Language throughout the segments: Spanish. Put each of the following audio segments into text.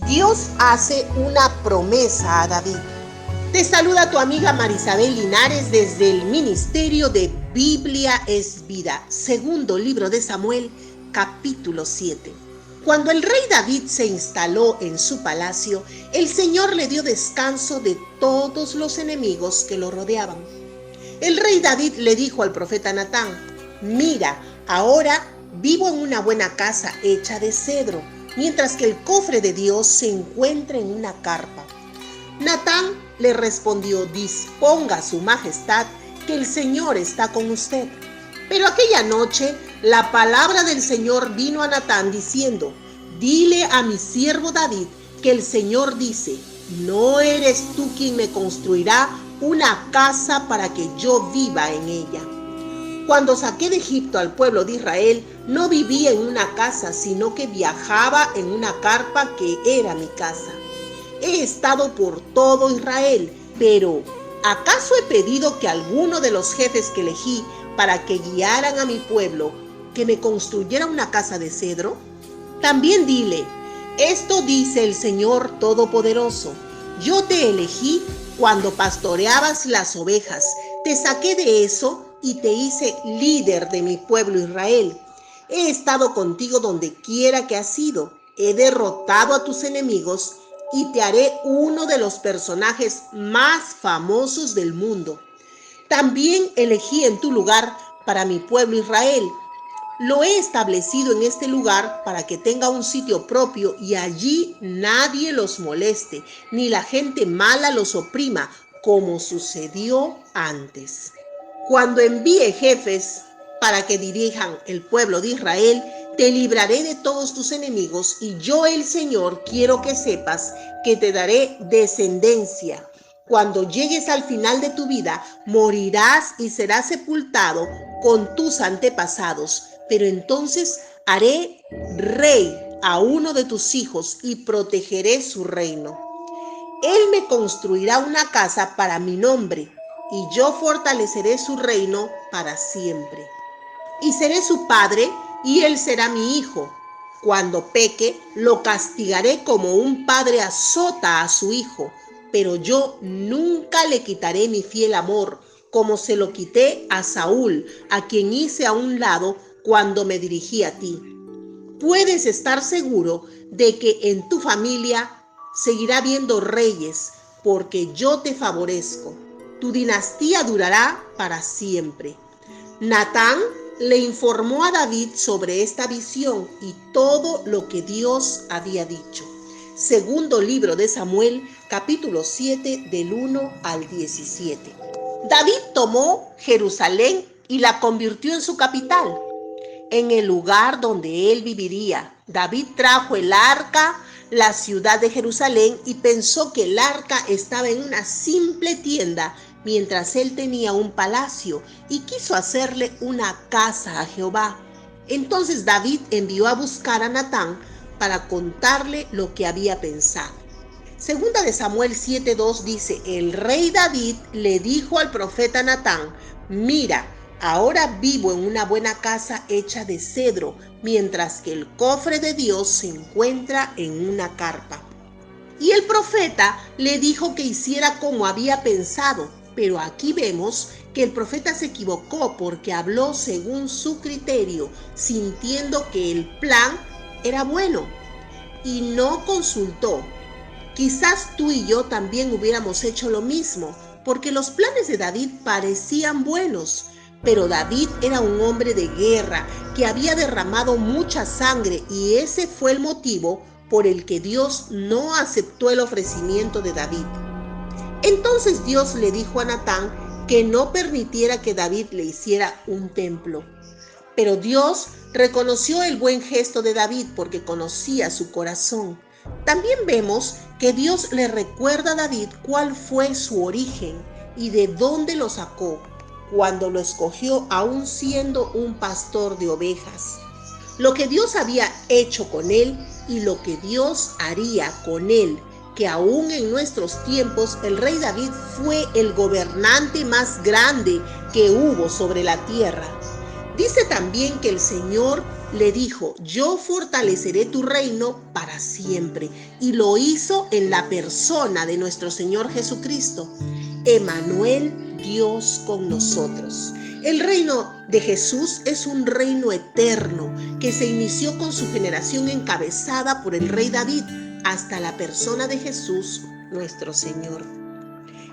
Dios hace una promesa a David. Te saluda tu amiga Marisabel Linares desde el Ministerio de Biblia es Vida, segundo libro de Samuel, capítulo 7. Cuando el rey David se instaló en su palacio, el Señor le dio descanso de todos los enemigos que lo rodeaban. El rey David le dijo al profeta Natán: mira, ahora vivo en una buena casa hecha de cedro, mientras que el cofre de Dios se encuentra en una carpa. Natán le respondió: disponga su majestad, que el Señor está con usted. Pero aquella noche la palabra del Señor vino a Natán diciendo: dile a mi siervo David que el Señor dice: no eres tú quien me construirá una casa para que yo viva en ella. Cuando saqué de Egipto al pueblo de Israel, no vivía en una casa, sino que viajaba en una carpa que era mi casa. He estado por todo Israel, pero ¿acaso he pedido que alguno de los jefes que elegí para que guiaran a mi pueblo, que me construyera una casa de cedro? También dile: esto dice el Señor Todopoderoso: yo te elegí cuando pastoreabas las ovejas, te saqué de eso y te hice líder de mi pueblo Israel. He estado contigo donde quiera que has ido, he derrotado a tus enemigos y te haré uno de los personajes más famosos del mundo. También elegí en tu lugar para mi pueblo Israel. Lo he establecido en este lugar para que tenga un sitio propio y allí nadie los moleste, ni la gente mala los oprima, como sucedió antes. Cuando envíe jefes para que dirijan el pueblo de Israel, te libraré de todos tus enemigos, y yo, el Señor, quiero que sepas que te daré descendencia. Cuando llegues al final de tu vida, morirás y serás sepultado con tus antepasados, pero entonces haré rey a uno de tus hijos y protegeré su reino. Él me construirá una casa para mi nombre, y yo fortaleceré su reino para siempre. Y seré su padre, y él será mi hijo. Cuando peque, lo castigaré como un padre azota a su hijo, pero yo nunca le quitaré mi fiel amor, como se lo quité a Saúl, a quien hice a un lado cuando me dirigí a ti. Puedes estar seguro de que en tu familia seguirá habiendo reyes, porque yo te favorezco. Tu dinastía durará para siempre. Natán le informó a David sobre esta visión y todo lo que Dios había dicho. Segundo libro de Samuel, capítulo 7, del 1 al 17. David tomó Jerusalén y la convirtió en su capital, en el lugar donde él viviría. David trajo el arca, la ciudad de Jerusalén, y pensó que el arca estaba en una simple tienda, mientras él tenía un palacio, y quiso hacerle una casa a Jehová. Entonces David envió a buscar a Natán para contarle lo que había pensado. Segunda de Samuel 7:2 dice: el rey David le dijo al profeta Natán: mira, ahora vivo en una buena casa hecha de cedro, mientras que el cofre de Dios se encuentra en una carpa. Y el profeta le dijo que hiciera como había pensado, pero aquí vemos que el profeta se equivocó porque habló según su criterio, sintiendo que el plan era bueno y no consultó. Quizás tú y yo también hubiéramos hecho lo mismo, porque los planes de David parecían buenos, pero David era un hombre de guerra que había derramado mucha sangre, y ese fue el motivo por el que Dios no aceptó el ofrecimiento de David. Entonces Dios le dijo a Natán que no permitiera que David le hiciera un templo. Pero Dios reconoció el buen gesto de David porque conocía su corazón. También vemos que Dios le recuerda a David cuál fue su origen y de dónde lo sacó, cuando lo escogió aún siendo un pastor de ovejas. Lo que Dios había hecho con él y lo que Dios haría con él, que aún en nuestros tiempos el rey David fue el gobernante más grande que hubo sobre la tierra. Dice también que el Señor le dijo: yo fortaleceré tu reino para siempre. Y lo hizo en la persona de nuestro Señor Jesucristo. Emmanuel, Dios con nosotros. El reino de Jesús es un reino eterno que se inició con su generación encabezada por el rey David hasta la persona de Jesús, nuestro Señor.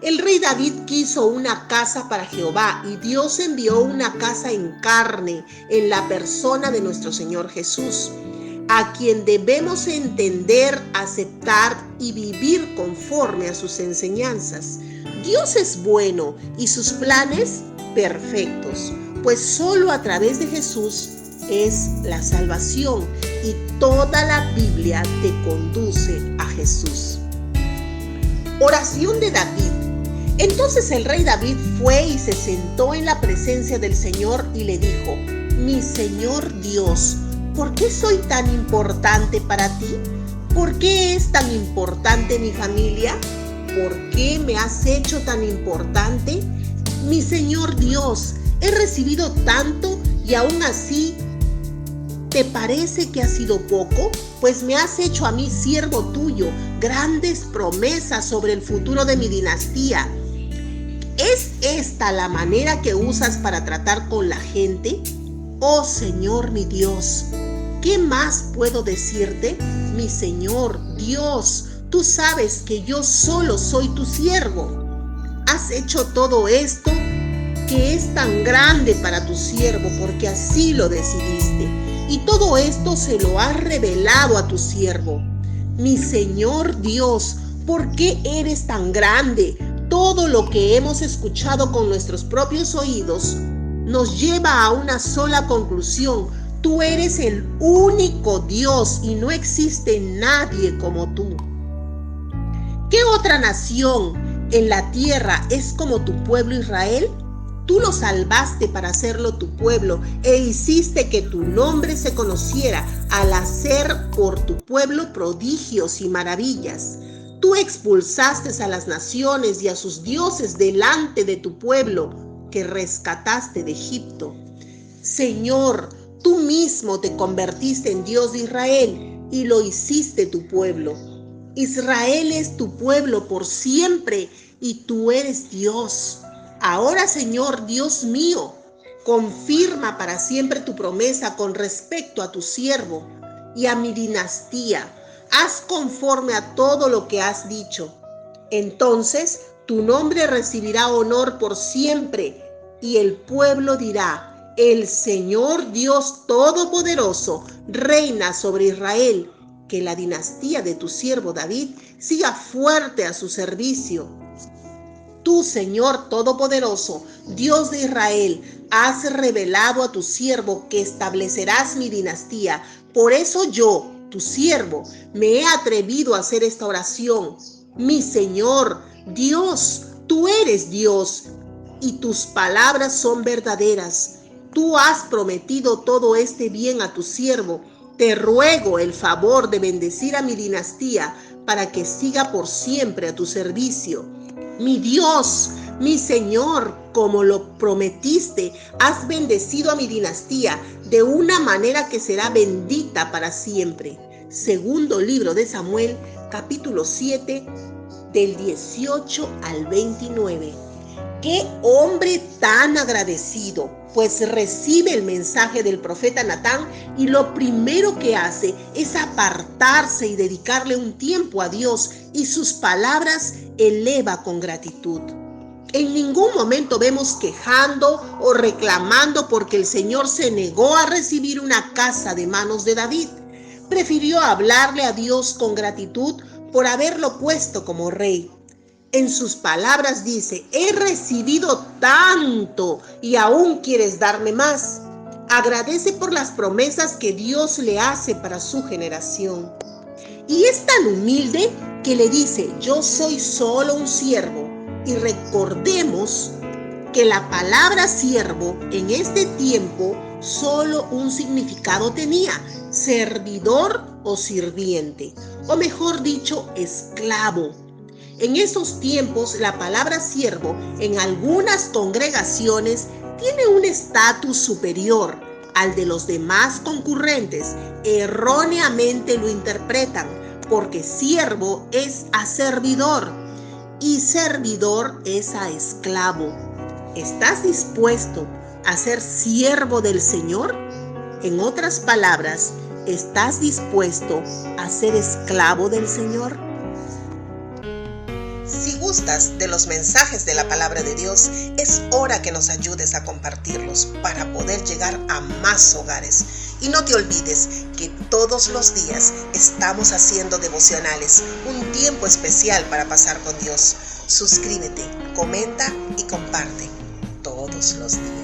El rey David quiso una casa para Jehová y Dios envió una casa en carne en la persona de nuestro Señor Jesús, a quien debemos entender, aceptar y vivir conforme a sus enseñanzas. Dios es bueno y sus planes perfectos, pues solo a través de Jesús es la salvación y toda la Biblia te conduce a Jesús. Oración de David. Entonces el rey David fue y se sentó en la presencia del Señor y le dijo: mi Señor Dios, ¿por qué soy tan importante para ti? ¿Por qué es tan importante mi familia? ¿Por qué me has hecho tan importante? Mi Señor Dios, he recibido tanto y aún así, ¿te parece que ha sido poco? Pues me has hecho a mí siervo tuyo grandes promesas sobre el futuro de mi dinastía. ¿Es esta la manera que usas para tratar con la gente? Oh Señor mi Dios, ¿qué más puedo decirte? Mi Señor Dios, tú sabes que yo solo soy tu siervo. Has hecho todo esto que es tan grande para tu siervo porque así lo decidiste. Y todo esto se lo has revelado a tu siervo. Mi Señor Dios, ¿por qué eres tan grande? Todo lo que hemos escuchado con nuestros propios oídos nos lleva a una sola conclusión: tú eres el único Dios y no existe nadie como tú. ¿Qué otra nación en la tierra es como tu pueblo Israel? Tú lo salvaste para hacerlo tu pueblo e hiciste que tu nombre se conociera al hacer por tu pueblo prodigios y maravillas. Tú expulsaste a las naciones y a sus dioses delante de tu pueblo que rescataste de Egipto. Señor, tú mismo te convertiste en Dios de Israel y lo hiciste tu pueblo. Israel es tu pueblo por siempre y tú eres Dios. Ahora, Señor Dios mío, confirma para siempre tu promesa con respecto a tu siervo y a mi dinastía. Haz conforme a todo lo que has dicho. Entonces tu nombre recibirá honor por siempre y el pueblo dirá: el Señor Dios Todopoderoso reina sobre Israel. Que la dinastía de tu siervo David siga fuerte a su servicio. Tú, Señor Todopoderoso, Dios de Israel, has revelado a tu siervo que establecerás mi dinastía. Por eso yo, tu siervo, me he atrevido a hacer esta oración. Mi Señor, Dios, tú eres Dios y tus palabras son verdaderas. Tú has prometido todo este bien a tu siervo. Te ruego el favor de bendecir a mi dinastía para que siga por siempre a tu servicio. Mi Dios, mi Señor, como lo prometiste, has bendecido a mi dinastía de una manera que será bendita para siempre. Segundo libro de Samuel, capítulo 7, del 18 al 29. ¡Qué hombre tan agradecido! Pues recibe el mensaje del profeta Natán y lo primero que hace es apartarse y dedicarle un tiempo a Dios, y sus palabras eleva con gratitud. En ningún momento vemos quejando o reclamando porque el Señor se negó a recibir una casa de manos de David. Prefirió hablarle a Dios con gratitud por haberlo puesto como rey. En sus palabras dice: he recibido tanto y aún quieres darme más. Agradece por las promesas que Dios le hace para su generación. Y es tan humilde que le dice: yo soy solo un siervo. Y recordemos que la palabra siervo en este tiempo solo un significado tenía: servidor o sirviente, o mejor dicho, esclavo. En esos tiempos, la palabra siervo en algunas congregaciones tiene un estatus superior. al de los demás concurrentes, erróneamente lo interpretan, porque siervo es a servidor y servidor es a esclavo. ¿Estás dispuesto a ser siervo del Señor? En otras palabras, ¿estás dispuesto a ser esclavo del Señor? Si gustas de los mensajes de la palabra de Dios, es hora que nos ayudes a compartirlos para poder llegar a más hogares. Y no te olvides que todos los días estamos haciendo devocionales, un tiempo especial para pasar con Dios. Suscríbete, comenta y comparte todos los días.